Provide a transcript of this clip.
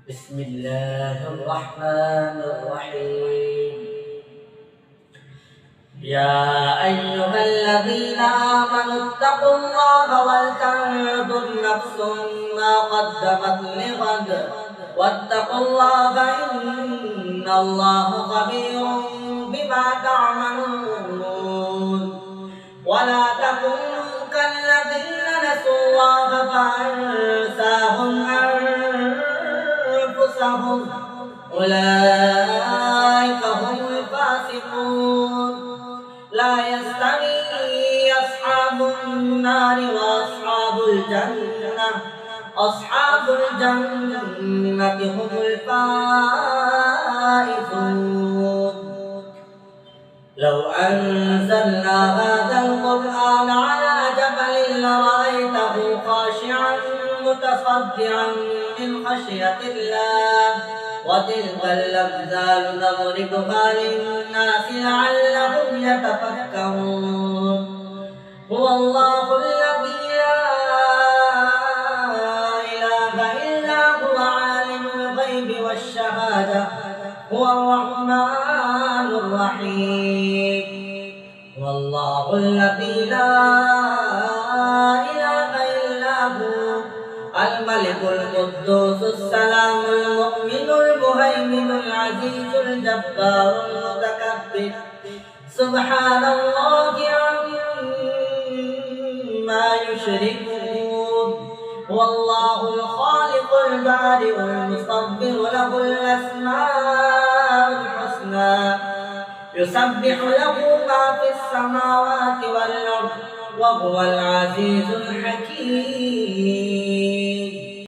بسم الله الرحمن الرحيم. يا أيها الذين آمنوا اتقوا الله ولتنظر نفس ما قدمت لغد واتقوا الله إن الله خبير بما تعملون. ولا تكونوا كالذين نسوا الله فأنساهم أنفسهم أولئك هم الفاسقون. لا يستوي أصحاب النار وأصحاب الجنة أصحاب الجنة هم الفائزون. لو أنزلنا هذا القرآن على جبل لرأيته خاشعا متصدعا من خشية الله. وتلك الأمثال نضربها للناس لعلهم يتفكرون. هو الله الذي لا إله إلا هو عالم الغيب والشهادة هو الرحمن الرحيم. هو الله الذي لا إله إلا هو الملك القدوس السلام المؤمن المهيمن العزيز الجبار المتكبر سبحان الله عما يشركون. هو الله الخالق البارئ المصور له الأسماء الحسنى يسبح له ما في السماوات والأرض وهو العزيز الحكيم.